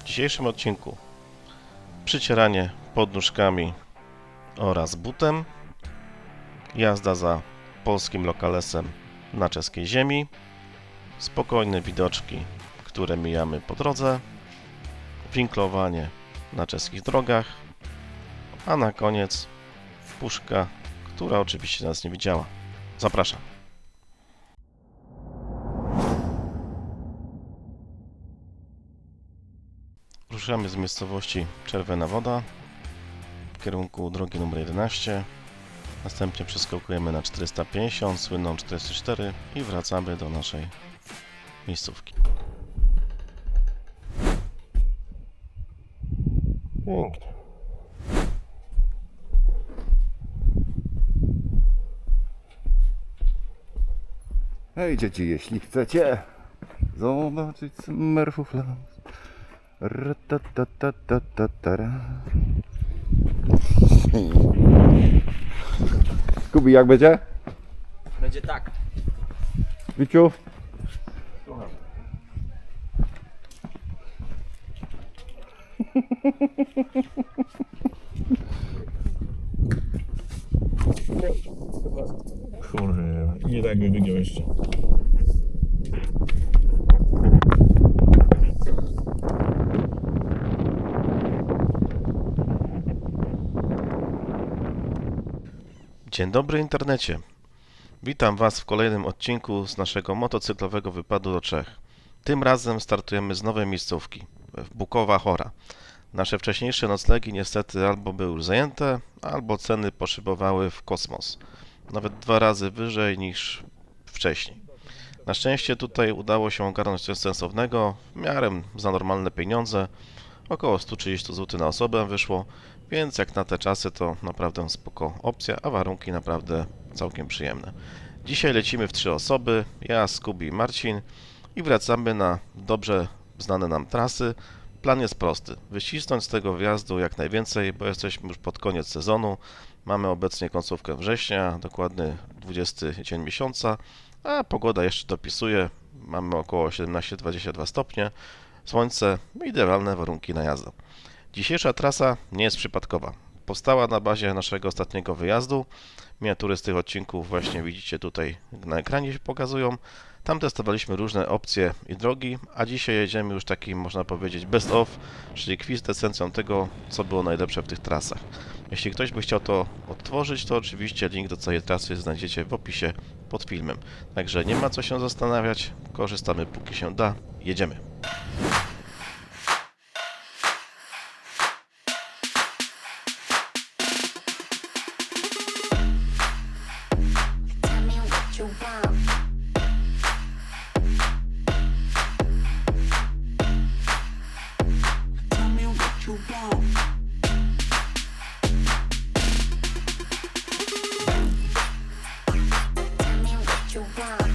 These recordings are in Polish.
dzisiejszym odcinku przycieranie podnóżkami oraz butem, jazda za polskim lokalesem na czeskiej ziemi, spokojne widoczki, które mijamy po drodze, winklowanie na czeskich drogach, a na koniec puszka, która oczywiście nas nie widziała. Zapraszam. Ruszamy z miejscowości Czerwona Woda w kierunku drogi nr 11. Następnie przeskakujemy na 450, słynną 44 i wracamy do naszej miejscówki. Pięknie. Hej dzieci, jeśli chcecie zobaczyć Smurfów Land. Kubi, jak będzie? Będzie tak. Wiciu? Kurde, nie tak by wygiął jeszcze. Dzień dobry internecie. Witam Was w kolejnym odcinku z naszego motocyklowego wypadu do Czech. Tym razem startujemy z nowej miejscówki, w Bukowa Hora. Nasze wcześniejsze noclegi niestety albo były już zajęte, albo ceny poszybowały w kosmos. Nawet 2 razy wyżej niż wcześniej. Na szczęście tutaj udało się ogarnąć coś sensownego, w miarę za normalne pieniądze. Około 130 zł na osobę wyszło, więc jak na te czasy to naprawdę spoko opcja, a warunki naprawdę całkiem przyjemne. Dzisiaj lecimy w 3 osoby, ja, Skubi i Marcin, i wracamy na dobrze znane nam trasy. Plan jest prosty, wycisnąć z tego wjazdu jak najwięcej, bo jesteśmy już pod koniec sezonu. Mamy obecnie końcówkę września, dokładny 20 dzień miesiąca, a pogoda jeszcze dopisuje. Mamy około 17-22 stopnie, słońce, idealne warunki na jazdę. Dzisiejsza trasa nie jest przypadkowa. Powstała na bazie naszego ostatniego wyjazdu. Miniatury z tych odcinków właśnie widzicie tutaj na ekranie się pokazują. Tam testowaliśmy różne opcje i drogi, a dzisiaj jedziemy już taki, można powiedzieć, best of, czyli kwintesencją tego, co było najlepsze w tych trasach. Jeśli ktoś by chciał to odtworzyć, to oczywiście link do całej trasy znajdziecie w opisie pod filmem. Także nie ma co się zastanawiać, korzystamy póki się da, jedziemy. Tell me what you want. Tell me what you want. Tell me what you want.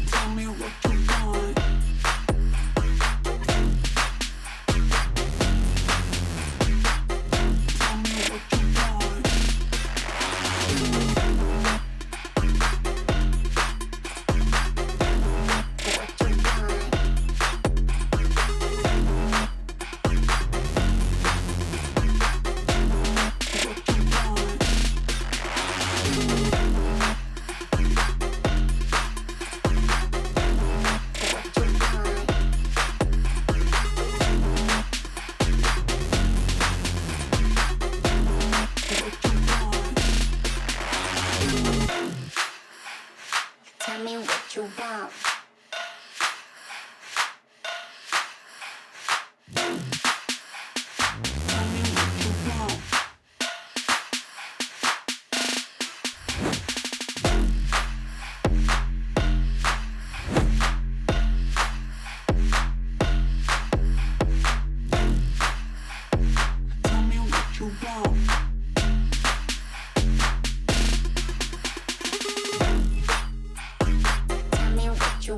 Tell me what you want. Tell me what you want. What you want. What you want. What you want. What you want. Tell me what you want. Tell me what you want. Tell me what you want. Tell me what you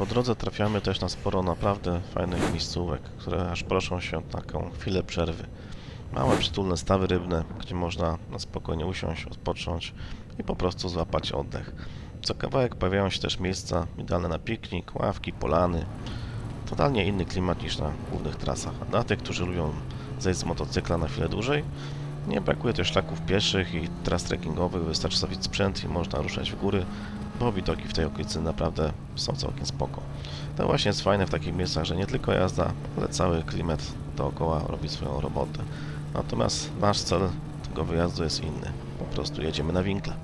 Po drodze trafiamy też na sporo naprawdę fajnych miejscówek, które aż proszą się o taką chwilę przerwy. Małe, przytulne stawy rybne, gdzie można na spokojnie usiąść, odpocząć i po prostu złapać oddech. Co kawałek pojawiają się też miejsca idealne na piknik, ławki, polany. Totalnie inny klimat niż na głównych trasach. A dla tych, którzy lubią zejść z motocykla na chwilę dłużej, nie brakuje też szlaków pieszych i tras trekkingowych, wystarczy stawić sprzęt i można ruszać w góry, bo widoki w tej okolicy naprawdę są całkiem spoko. To właśnie jest fajne w takich miejscach, że nie tylko jazda, ale cały klimat dookoła robi swoją robotę. Natomiast nasz cel tego wyjazdu jest inny. Po prostu jedziemy na winkle.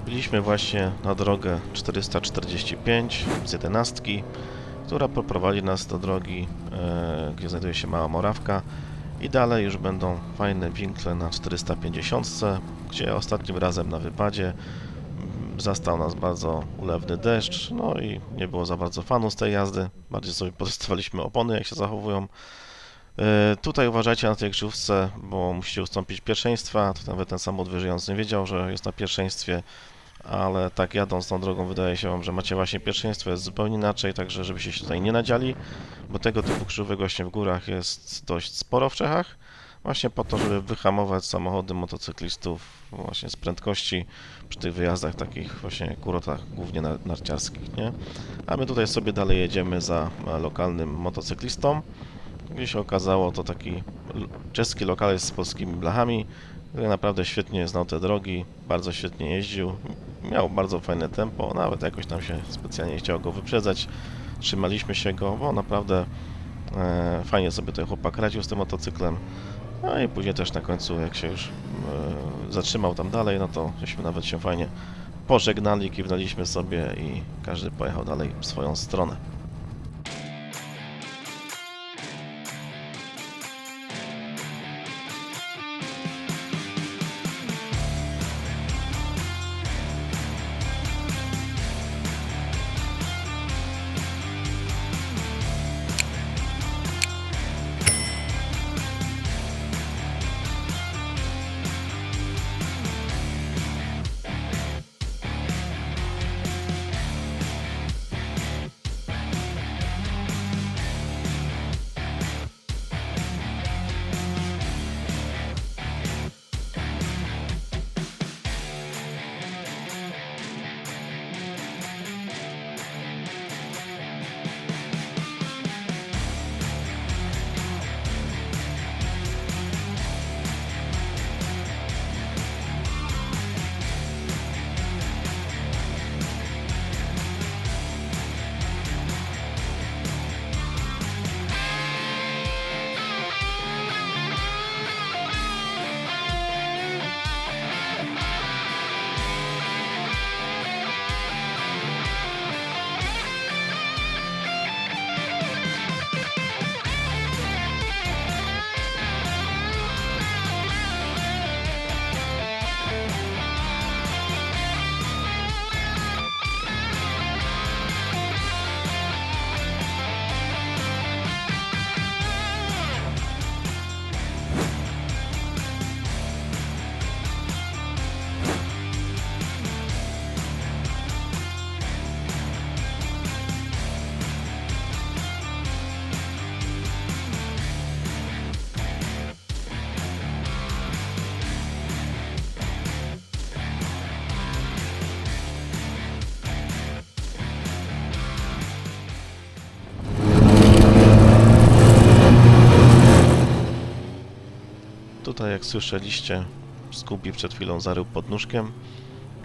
Wbiliśmy właśnie na drogę 445 z 11, która poprowadzi nas do drogi, gdzie znajduje się Mała Morawka i dalej już będą fajne winkle na 450, gdzie ostatnim razem na wypadzie zastał nas bardzo ulewny deszcz, no i nie było za bardzo fanów z tej jazdy, bardziej sobie potestowaliśmy opony, jak się zachowują. Tutaj uważajcie na tej krzyżówce, bo musicie ustąpić pierwszeństwa. To nawet ten samochód wyżyjący nie wiedział, że jest na pierwszeństwie, ale tak jadąc tą drogą wydaje się wam, że macie właśnie pierwszeństwo, jest zupełnie inaczej, także żebyście się tutaj nie nadziali, bo tego typu krzyżówek właśnie w górach jest dość sporo w Czechach, właśnie po to, żeby wyhamować samochody motocyklistów właśnie z prędkości przy tych wyjazdach takich właśnie kurortach, głównie narciarskich, nie? A my tutaj sobie dalej jedziemy za lokalnym motocyklistą. Gdzie się okazało, to taki czeski lokal z polskimi blachami, który naprawdę świetnie znał te drogi, bardzo świetnie jeździł, miał bardzo fajne tempo, nawet jakoś nam się specjalnie chciało go wyprzedzać. Trzymaliśmy się go, bo naprawdę fajnie sobie ten chłopak radził z tym motocyklem. No i później też na końcu, jak się już zatrzymał tam dalej, no to żeśmy nawet się fajnie pożegnali, kiwnęliśmy sobie i każdy pojechał dalej w swoją stronę. tutaj jak słyszeliście, Scooby przed chwilą zarył podnóżkiem.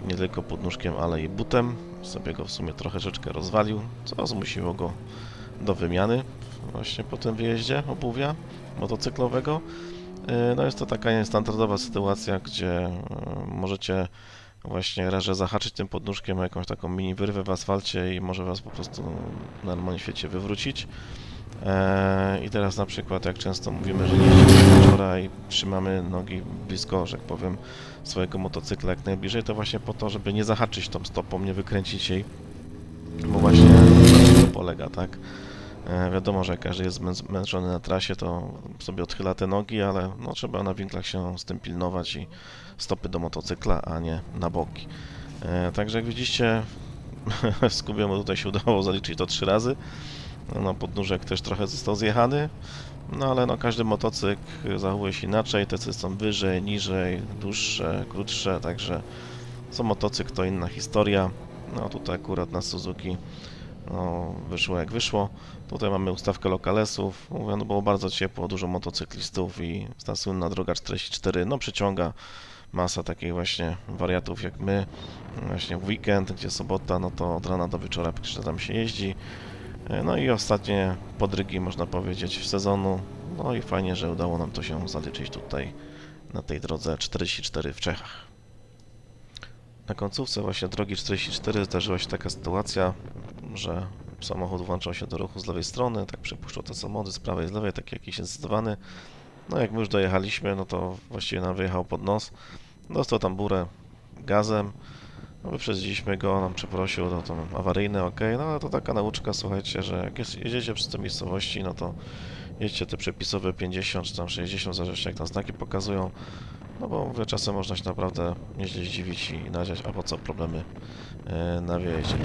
Nie tylko podnóżkiem, ale i butem. Sobie go w sumie troszeczkę rozwalił, co zmusiło go do wymiany właśnie po tym wyjeździe obuwia motocyklowego. No jest to taka niestandardowa sytuacja, gdzie możecie właśnie raz, że zahaczyć tym podnóżkiem o jakąś taką mini wyrwę w asfalcie i może was po prostu w normalnym świecie wywrócić. I teraz na przykład, jak często mówimy, że nie jeździmy wieczora i trzymamy nogi blisko, że tak powiem, swojego motocykla jak najbliżej, to właśnie po to, żeby nie zahaczyć tą stopą, nie wykręcić jej, bo właśnie na tym to polega, tak? Wiadomo, że jak każdy jest zmęczony na trasie, to sobie odchyla te nogi, ale no, trzeba na winklach się z tym pilnować i stopy do motocykla, a nie na boki. Także jak widzicie, Scoobiemu tutaj się udało zaliczyć to 3 razy. No, podnóżek też trochę został zjechany, no ale no, każdy motocykl zachowuje się inaczej, te są wyżej, niżej, dłuższe, krótsze, także co motocykl to inna historia. No tutaj akurat na Suzuki no, wyszło jak wyszło. Tutaj mamy ustawkę lokalesów, mówię, no było bardzo ciepło, dużo motocyklistów i ta słynna droga 44 no przyciąga masa takich właśnie wariatów jak my, właśnie w weekend, gdzie sobota, no to od rana do wieczora praktycznie tam się jeździ. No i ostatnie podrygi, można powiedzieć, sezonu. No i fajnie, że udało nam to się zaliczyć tutaj na tej drodze 44 w Czechach. Na końcówce właśnie drogi 44 zdarzyła się taka sytuacja, że samochód włączał się do ruchu z lewej strony, tak przepuszczał te samochody z prawej i z lewej, taki jakiś jest zdecydowany. No jak my już dojechaliśmy, no to właściwie nam wyjechał pod nos. Dostał tam burę gazem. No, wyprzedziliśmy go, nam przeprosił, no to awaryjne, ok, no ale to taka nauczka, słuchajcie, że jak jedziecie przez te miejscowości, no to jedźcie te przepisowe 50 czy tam 60, zależy jak tam znaki pokazują, no bo mówię, czasem można się naprawdę nieźle zdziwić i nadziać, a po co problemy na wjeździe.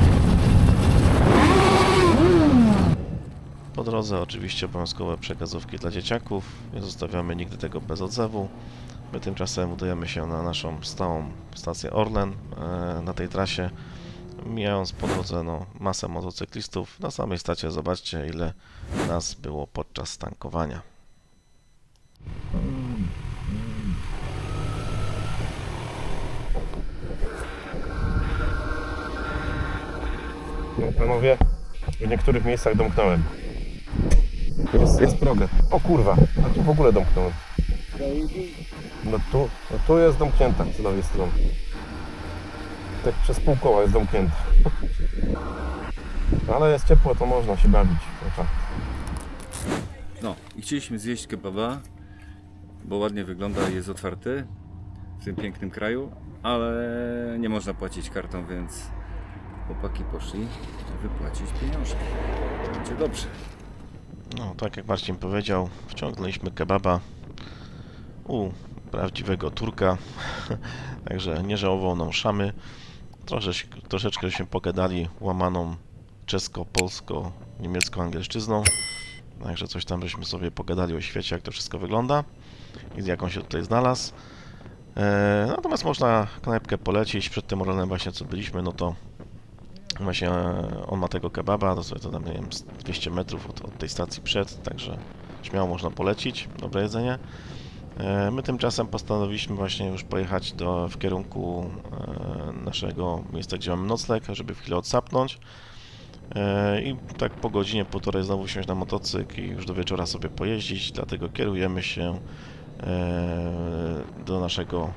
Po drodze oczywiście obowiązkowe przekazówki dla dzieciaków, nie zostawiamy nigdy tego bez odzewu. My tymczasem udajemy się na naszą stałą stację Orlen na tej trasie, mijając po drodze no, masę motocyklistów. Na samej stacie zobaczcie, ile nas było podczas tankowania. No, panowie, w niektórych miejscach domknąłem. Jest proga. O kurwa, a tu w ogóle domknąłem. No tu jest domknięta z lewej strony. Tak przez pół koła jest domknięta. Ale jest ciepło, to można się bawić. No tak. No i chcieliśmy zjeść kebaba, bo ładnie wygląda i jest otwarty w tym pięknym kraju, ale nie można płacić kartą, więc chłopaki poszli wypłacić pieniążki. Będzie dobrze. No, tak jak Marcin powiedział, wciągnęliśmy kebaba u prawdziwego Turka, także nie żałował nam szamy. Troszeczkę się pogadali łamaną czesko-polsko-niemiecko-angielszczyzną, także coś tam żeśmy sobie pogadali o świecie, jak to wszystko wygląda i jak on się tutaj znalazł. Natomiast można knajpkę polecić, przed tym Orlenem właśnie co byliśmy, no to właśnie on ma tego kebaba, to sobie to tam, nie wiem, 200 metrów od tej stacji przed, także śmiało można polecić, dobre jedzenie. My tymczasem postanowiliśmy właśnie już pojechać w kierunku naszego miejsca, gdzie mamy nocleg, żeby w chwilę odsapnąć. I tak po godzinie, półtorej znowu wsiąść na motocykl i już do wieczora sobie pojeździć, dlatego kierujemy się do naszego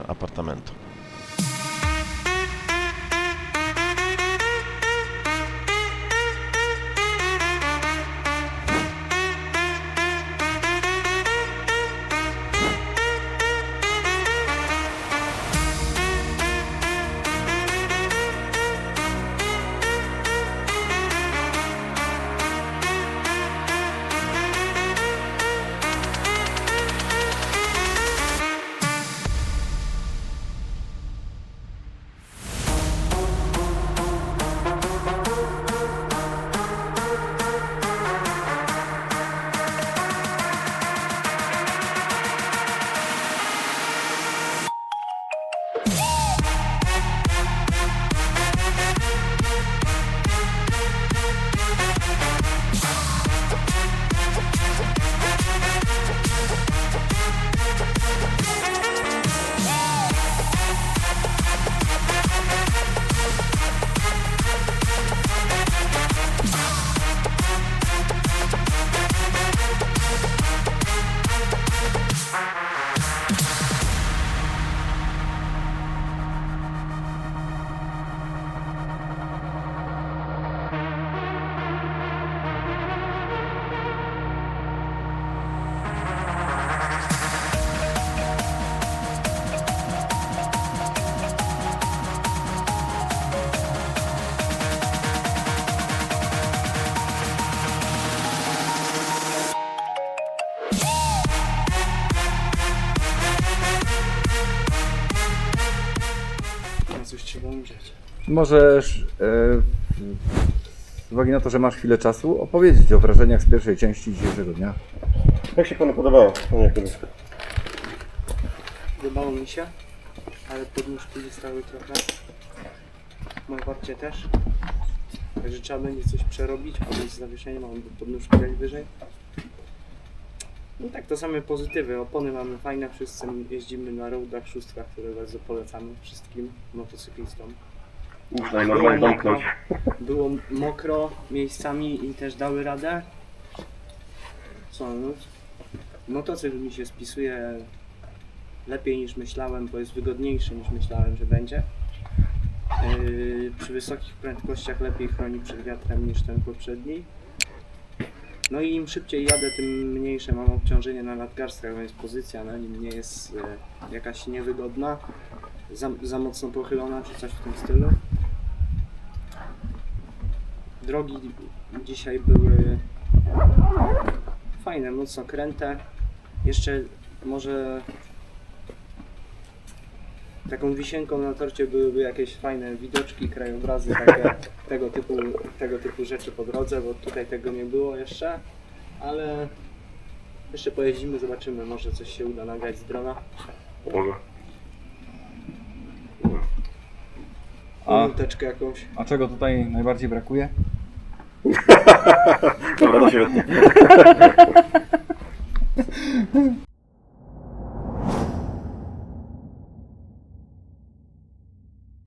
apartamentu. Możesz, z uwagi na to, że masz chwilę czasu, opowiedzieć o wrażeniach z pierwszej części dzisiejszego dnia. Jak się panu podobało, panie Jakubie? Podobało mi się, ale podnóżki zostały trochę. Moje babcie też. Także trzeba będzie coś przerobić, albo z zawieszeniem, albo podnóżki dać wyżej. No tak, to same pozytywy. Opony mamy fajne, wszyscy jeździmy na roadach, szóstkach, które bardzo polecamy wszystkim motocyklistom. Można i normalnie domknąć. Było mokro miejscami i też dały radę. Co, no, motocykl mi się spisuje lepiej niż myślałem, bo jest wygodniejszy niż myślałem, że będzie. Przy wysokich prędkościach lepiej chroni przed wiatrem niż ten poprzedni. No i im szybciej jadę, tym mniejsze mam obciążenie na nadgarstkach, więc pozycja na nim nie jest jakaś niewygodna, za mocno pochylona czy coś w tym stylu. Drogi dzisiaj były fajne, mocno kręte. Jeszcze może taką wisienką na torcie byłyby jakieś fajne widoczki, krajobrazy, takie, tego typu rzeczy po drodze, bo tutaj tego nie było jeszcze, ale jeszcze pojeździmy, zobaczymy, może coś się uda nagrać z drona. Może. Minuteczkę jakąś. A czego tutaj najbardziej brakuje? Dobra, to się wytnie.